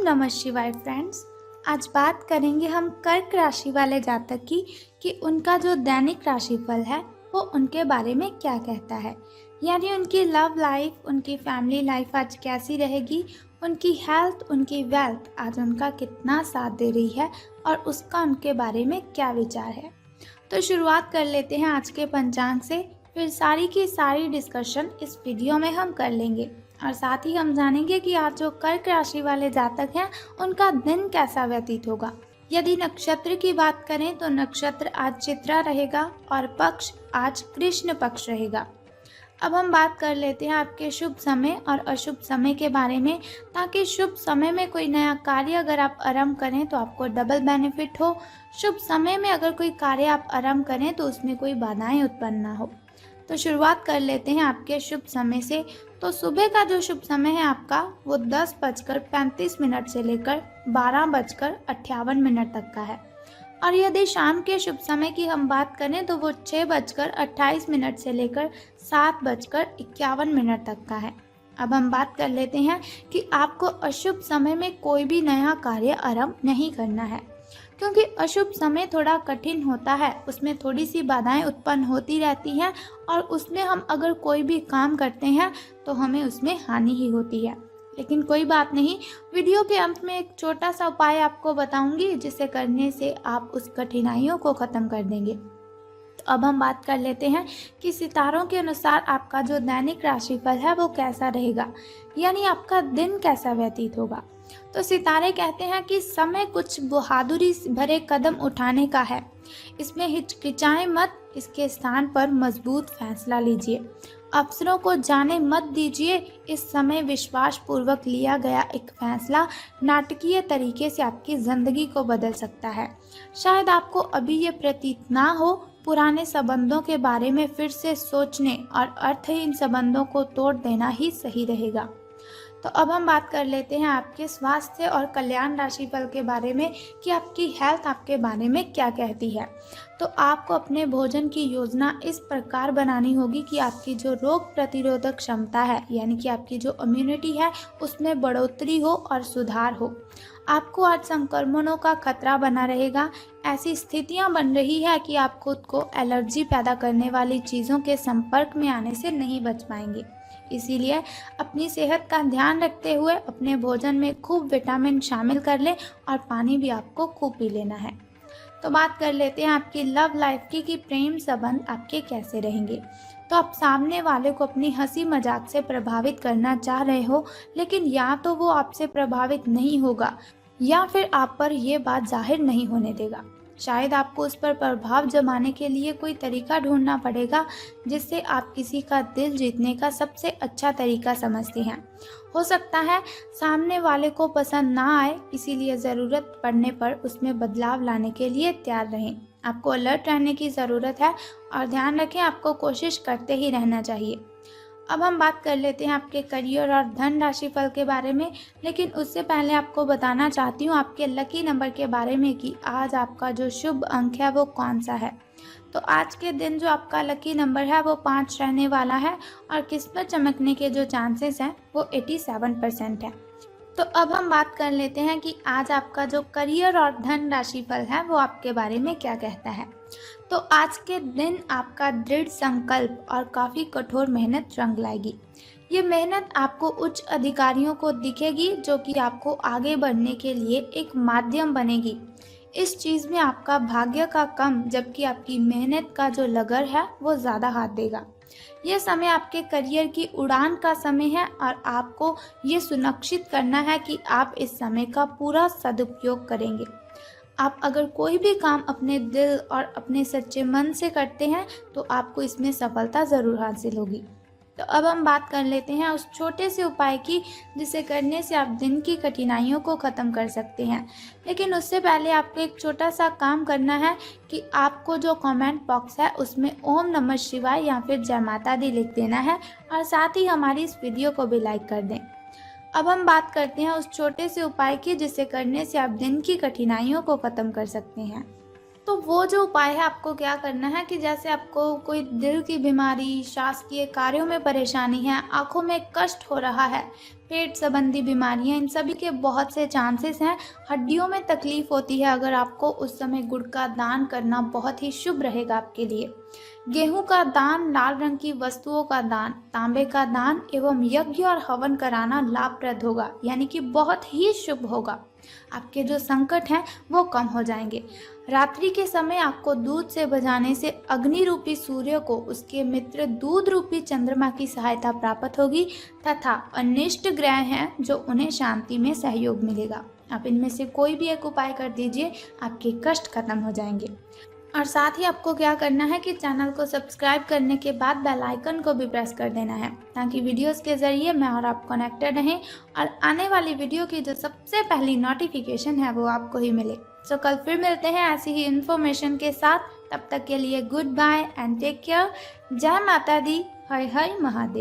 नमः शिवाय फ्रेंड्स। आज बात करेंगे हम कर्क राशि वाले जातक की कि उनका जो दैनिक राशिफल है वो उनके बारे में क्या कहता है। यानी उनकी लव लाइफ, उनकी फैमिली लाइफ आज कैसी रहेगी, उनकी हेल्थ, उनकी वेल्थ आज उनका कितना साथ दे रही है और उसका उनके बारे में क्या विचार है। तो शुरुआत कर लेते हैं आज के पंचांग से, फिर सारी की सारी डिस्कशन इस वीडियो में हम कर लेंगे और साथ ही हम जानेंगे कि आज जो कर्क राशि वाले जातक हैं उनका दिन कैसा व्यतीत होगा। यदि नक्षत्र की बात करें तो नक्षत्र आज चित्रा रहेगा और पक्ष आज कृष्ण पक्ष रहेगा। अब हम बात कर लेते हैं आपके शुभ समय और अशुभ समय के बारे में, ताकि शुभ समय में कोई नया कार्य अगर आप आरंभ करें तो आपको डबल बेनिफिट हो। शुभ समय में अगर कोई कार्य आप आरंभ करें तो उसमें कोई बाधाएं उत्पन्न ना हो। तो शुरुआत कर लेते हैं आपके शुभ समय से। तो सुबह का जो शुभ समय है आपका वो 10:35 से लेकर 12:58 तक का है। और यदि शाम के शुभ समय की हम बात करें तो वो 6:28 से लेकर 7:51 तक का है। अब हम बात कर लेते हैं कि आपको अशुभ समय में कोई भी नया कार्य आरंभ नहीं करना है, क्योंकि अशुभ समय थोड़ा कठिन होता है, उसमें थोड़ी सी बाधाएं उत्पन्न होती रहती हैं और उसमें हम अगर कोई भी काम करते हैं तो हमें उसमें हानि ही होती है। लेकिन कोई बात नहीं, वीडियो के अंत में एक छोटा सा उपाय आपको बताऊंगी जिसे करने से आप उस कठिनाइयों को ख़त्म कर देंगे। तो अब हम बात कर लेते हैं कि सितारों के अनुसार आपका जो दैनिक राशिफल है वो कैसा रहेगा, यानी आपका दिन कैसा व्यतीत होगा। तो सितारे कहते हैं कि समय कुछ बहादुरी भरे कदम उठाने का है, इसमें हिचकिचाएं मत, इसके स्थान पर मजबूत फैसला लीजिए। अफसरों को जाने मत दीजिए, इस समय विश्वास पूर्वक लिया गया एक फैसला नाटकीय तरीके से आपकी ज़िंदगी को बदल सकता है। शायद आपको अभी ये प्रतीत ना हो, पुराने संबंधों के बारे में फिर से सोचने और अर्थहीन संबंधों को तोड़ देना ही सही रहेगा। तो अब हम बात कर लेते हैं आपके स्वास्थ्य और कल्याण राशिफल के बारे में कि आपकी हेल्थ आपके बारे में क्या कहती है। तो आपको अपने भोजन की योजना इस प्रकार बनानी होगी कि आपकी जो रोग प्रतिरोधक क्षमता है, यानी कि आपकी जो इम्यूनिटी है, उसमें बढ़ोतरी हो और सुधार हो। आपको आज संक्रमणों का खतरा बना रहेगा। ऐसी स्थितियां बन रही है कि आप खुद को एलर्जी पैदा करने वाली चीज़ों के संपर्क में आने से नहीं बच पाएंगे। इसीलिए अपनी सेहत का ध्यान रखते हुए अपने भोजन में खूब विटामिन शामिल कर लें और पानी भी आपको खूब पी लेना है। तो बात कर लेते हैं आपकी लव लाइफ की कि प्रेम संबंध आपके कैसे रहेंगे। तो आप सामने वाले को अपनी हंसी मजाक से प्रभावित करना चाह रहे हो, लेकिन या तो वो आपसे प्रभावित नहीं होगा या फिर आप पर ये बात जाहिर नहीं होने देगा। शायद आपको उस पर प्रभाव जमाने के लिए कोई तरीका ढूंढना पड़ेगा जिससे आप किसी का दिल जीतने का सबसे अच्छा तरीका समझते हैं। हो सकता है सामने वाले को पसंद ना आए, इसीलिए ज़रूरत पड़ने पर उसमें बदलाव लाने के लिए तैयार रहें। आपको अलर्ट रहने की ज़रूरत है और ध्यान रखें, आपको कोशिश करते ही रहना चाहिए। अब हम बात कर लेते हैं आपके करियर और धन राशिफल के बारे में, लेकिन उससे पहले आपको बताना चाहती हूँ आपके लकी नंबर के बारे में कि आज आपका जो शुभ अंक है वो कौन सा है। तो आज के दिन जो आपका लकी नंबर है वो 5 रहने वाला है और किस्मत चमकने के जो चांसेस हैं वो 87% है। तो अब हम बात कर लेते हैं कि आज आपका जो करियर और धन राशिफल है वो आपके बारे में क्या कहता है। तो आज के दिन आपका दृढ़ संकल्प और काफ़ी कठोर मेहनत रंग लाएगी। ये मेहनत आपको उच्च अधिकारियों को दिखेगी, जो कि आपको आगे बढ़ने के लिए एक माध्यम बनेगी। इस चीज़ में आपका भाग्य का कम, जबकि आपकी मेहनत का जो लगन है वो ज़्यादा हाथ देगा। यह समय आपके करियर की उड़ान का समय है और आपको ये सुनिश्चित करना है कि आप इस समय का पूरा सदुपयोग करेंगे। आप अगर कोई भी काम अपने दिल और अपने सच्चे मन से करते हैं तो आपको इसमें सफलता ज़रूर हासिल होगी। तो अब हम बात कर लेते हैं उस छोटे से उपाय की जिसे करने से आप दिन की कठिनाइयों को ख़त्म कर सकते हैं। लेकिन उससे पहले आपको एक छोटा सा काम करना है कि आपको जो कमेंट बॉक्स है उसमें ओम नमः शिवाय या फिर जय माता दी लिख देना है और साथ ही हमारी इस वीडियो को भी लाइक कर दें। अब हम बात करते हैं उस छोटे से उपाय की जिसे करने से आप दिन की कठिनाइयों को ख़त्म कर सकते हैं। तो वो जो उपाय है, आपको क्या करना है कि जैसे आपको कोई दिल की बीमारी, शासकीय कार्यों में परेशानी है, आंखों में कष्ट हो रहा है, पेट संबंधी बीमारियां, इन सभी के बहुत से चांसेस हैं। हड्डियों में तकलीफ होती है, अगर आपको उस समय गुड़ का दान करना बहुत ही शुभ रहेगा आपके लिए। गेहूं का दान, लाल रंग की वस्तुओं का दान, तांबे का दान एवं यज्ञ और हवन कराना लाभप्रद होगा, यानी कि बहुत ही शुभ होगा। आपके जो संकट हैं वो कम हो जाएंगे। रात्रि के समय आपको दूध से बजाने से अग्नि रूपी सूर्य को उसके मित्र दूध रूपी चंद्रमा की सहायता प्राप्त होगी तथा अनिष्ट ग्रह हैं जो उन्हें शांति में सहयोग मिलेगा। आप इनमें से कोई भी एक उपाय कर दीजिए, आपके कष्ट खत्म हो जाएंगे। और साथ ही आपको क्या करना है कि चैनल को सब्सक्राइब करने के बाद बेल आइकन को भी प्रेस कर देना है, ताकि वीडियोस के ज़रिए मैं और आप कनेक्टेड रहें और आने वाली वीडियो की जो सबसे पहली नोटिफिकेशन है वो आपको ही मिले। तो कल फिर मिलते हैं ऐसी ही इन्फॉर्मेशन के साथ। तब तक के लिए goodbye and take care. जय माता दी, हर हर महादेव।